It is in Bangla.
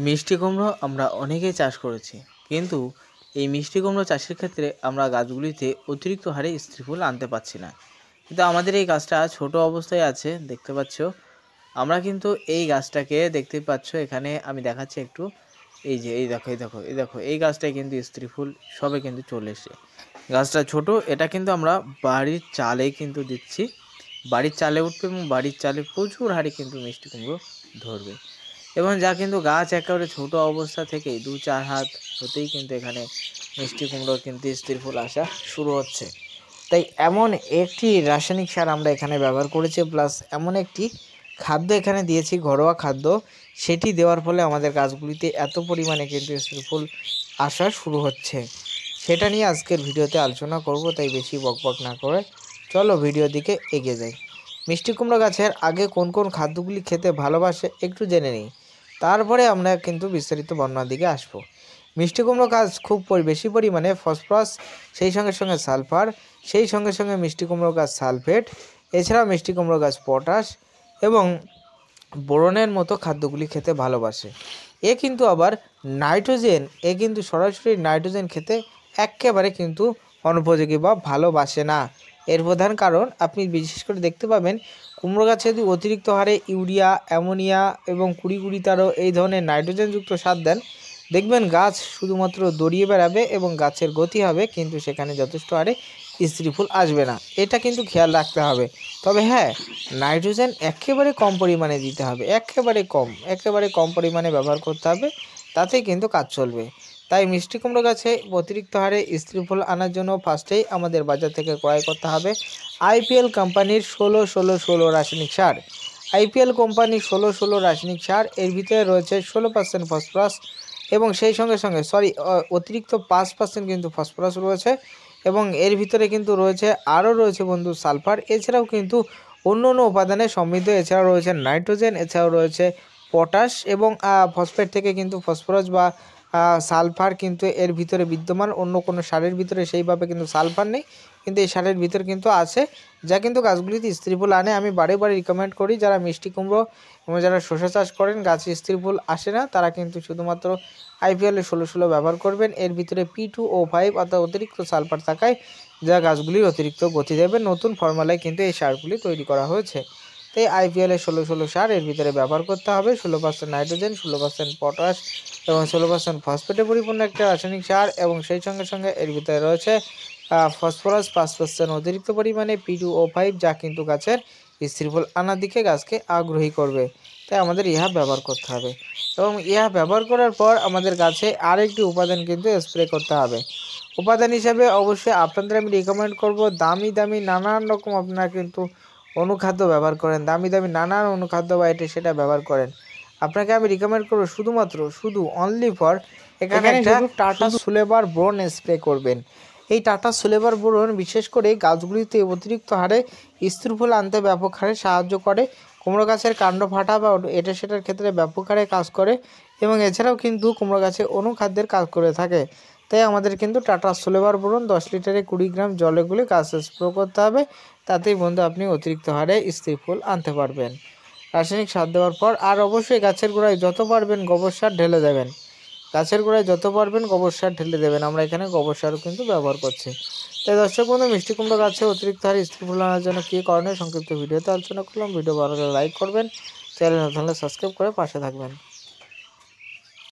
মিষ্টি কুমড়ো আমরা অনেকেই চাষ করেছি, কিন্তু এই মিষ্টি কুমড়ো চাষের ক্ষেত্রে আমরা গাছগুলিতে অতিরিক্ত হারে স্ত্রী ফুল আনতে পারছি না। কিন্তু আমাদের এই গাছটা ছোট অবস্থায় আছে, দেখতে পাচ্ছ। আমরা কিন্তু এই গাছটাকে দেখতে পাচ্ছ, এখানে আমি দেখাচ্ছি একটু। এই যে এই দেখো এই গাছটায় কিন্তু স্ত্রী ফুল সবে কিন্তু চলে এসে। গাছটা ছোট, এটা কিন্তু আমরা বাড়ির চালে কিন্তু দিচ্ছি। বাড়ির চালে উঠবে এবং বাড়ির চালে প্রচুর হারে কিন্তু মিষ্টি কুমড়ো ধরবে। এবং যা কিন্তু গাছ একেবারে ছোট অবস্থা থেকেই 2-4 হাত হতেই কিন্তু এখানে মিষ্টি কুমড়োর কিন্তু স্ত্রী ফুল আসা শুরু হচ্ছে। তাই এমন একটি রাসায়নিক সার আমরা এখানে ব্যবহার করেছি, প্লাস এমন একটি খাদ্য এখানে দিয়েছি, ঘরোয়া খাদ্য। সেটি দেওয়ার ফলে আমাদের গাছগুলিতে এত পরিমাণে কিন্তু স্ত্রী ফুল আসা শুরু হচ্ছে। সেটা নিয়ে আজকের ভিডিওতে আলোচনা করব, তাই বেশি বকবক না করে চলো ভিডিওর দিকে এগিয়ে যাই। মিষ্টি কুমড়ো গাছের আগে কোন কোন খাদ্যগুলি খেতে ভালোবাসে একটু জেনে নিই, তারপরে আমরা কিন্তু বিস্তারিত বর্ণনার দিকে আসবো। মিষ্টি কুমড়ো গাছ খুব বেশি পরিমাণে ফসফরাস, সেই সঙ্গে সঙ্গে সালফার, সেই সঙ্গে সঙ্গে মিষ্টি কুমড়ো গাছ সালফেট, এছাড়াও মিষ্টি কুমড়ো গাছ পটাশ এবং বোরনের মতো খাদ্যগুলি খেতে ভালোবাসে। এ কিন্তু আবার নাইট্রোজেন, কিন্তু সরাসরি নাইট্রোজেন খেতে একেবারে কিন্তু অনুপযোগী বা ভালোবাসে না। এর প্রধান কারণ আপনি বিশেষ করে দেখতে পাবেন, কুমড়ো গাছে যদি অতিরিক্ত হারে ইউরিয়া, অ্যামোনিয়া এবং কুড়ি তারও এই ধরনের নাইট্রোজেনযুক্ত সার দেন, দেখবেন গাছ শুধুমাত্র দড়িয়ে বেড়াবে এবং গাছের গতি হবে, কিন্তু সেখানে যথেষ্ট হারে স্ত্রী ফুল আসবে না। এটা কিন্তু খেয়াল রাখতে হবে। তবে হ্যাঁ, নাইট্রোজেন একেবারে কম পরিমাণে দিতে হবে, একেবারে কম পরিমাণে ব্যবহার করতে হবে, তাতেই কিন্তু কাজ চলবে। তাই মিষ্টি কুমড়ো গাছে অতিরিক্ত হারে স্ত্রী ফুল আনার জন্য ফার্স্টেই আমাদের বাজার থেকে ক্রয় করতে হবে আইপিএল কোম্পানির 16-16-16 রাসায়নিক সার। আইপিএল কোম্পানির 16-16 রাসায়নিক সার, এর ভিতরে রয়েছে 16% ফসফরাস এবং সেই সঙ্গে সঙ্গে অতিরিক্ত 5% কিন্তু ফসফরাস রয়েছে এবং এর ভিতরে কিন্তু আরও রয়েছে বন্ধু সালফার। এছাড়াও কিন্তু অন্য উপাদানে সমৃদ্ধ, এছাড়াও রয়েছে নাইট্রোজেন, এছাড়াও রয়েছে পটাশ এবং ফসফেট থেকে কিন্তু ফসফরাস বা সালফার কিন্তু এর ভিতরে বিদ্যমান। অন্য কোনো সারের ভিতরে সেইভাবে কিন্তু সালফার নেই, কিন্তু এই সারের ভিতরে কিন্তু আছে, যা কিন্তু গাছগুলিতে স্ত্রী ফুল আনে। আমি বারে রিকমেন্ড করি, যারা মিষ্টি কুমড়ো এবং যারা শসা চাষ করেন গাছে স্ত্রী ফুল আসে না, তারা কিন্তু শুধুমাত্র আইপিএলের 16-16 ব্যবহার করবেন। এর ভিতরে P2O5 অর্থাৎ অতিরিক্ত সালফার থাকায় যা গাছগুলির অতিরিক্ত গতি দেবে। নতুন ফর্মুলায় কিন্তু এই সারগুলি তৈরি করা হয়েছে। তাই আইপিএলের 16-16 সার এর ভিতরে ব্যবহার করতে হবে। 16% নাইট্রোজেন, 16% পটাশ এবং 16% ফসফেটে পরিপূর্ণ একটা রাসায়নিক সার এবং সেই সঙ্গে সঙ্গে এর ভিতরে রয়েছে ফসফরাস 5% অতিরিক্ত পরিমাণে P2O5, যা কিন্তু গাছের স্ত্রী ফুল আনার দিকে গাছকে আগ্রহী করবে। তাই আমাদের ইহা ব্যবহার করতে হবে এবং ইহা ব্যবহার করার পর আমাদের গাছে আরেকটি উপাদান কিন্তু স্প্রে করতে হবে। উপাদান হিসাবে অবশ্যই আপনাদের আমি রিকমেন্ড করব দামি নানান রকম আপনারা কিন্তু অনুখাদ্য ব্যবহার করেন, দামি নানান অনুখাদ্য বা এটা সেটা ব্যবহার করেন। আপনাকে আমি রিকমেন্ড করবো শুধু অনলি ফর এখানে একটা টাটা সুলেবার বোরন স্প্রে করবেন। এই টাটা সুলেবার বোরন বিশেষ করে গাছগুলিতে অতিরিক্ত হারে স্ত্রী ফুল আনতে ব্যাপক হারে সাহায্য করে, কুমড়ো গাছের কাণ্ড ফাটা বা এটা সেটার ক্ষেত্রে ব্যাপক হারে কাজ করে এবং এছাড়াও কিন্তু কুমড়ো গাছে অনুখাদ্যের কাজ করে থাকে। তাই আমাদের কিন্তু টাটা সুলেবার বোরন 10 লিটারে 20 গ্রাম জলে গুলে গাছে স্প্রে করতে হবে। তাতেই বন্ধু আপনি অতিরিক্ত হারে স্ত্রী ফুল আনতে পারবেন। রাসায়নিক সার দেওয়ার পর আর অবশ্যই গাছের গোড়ায় যত পারবেন গোবর সার ঢেলে দেবেন, আমরা এখানে গোবর সারও কিন্তু ব্যবহার করছি। তাই দর্শক বন্ধু, মিষ্টি কুমড়ো গাছে অতিরিক্ত হারে স্ত্রী ফুল আনার জন্য কী করণীয় সংক্ষিপ্ত ভিডিওতে আলোচনা করলাম। ভিডিও ভালো লাগলে লাইক করবেন, চ্যানেল নতুন হলে সাবস্ক্রাইব করে পাশে থাকবেন।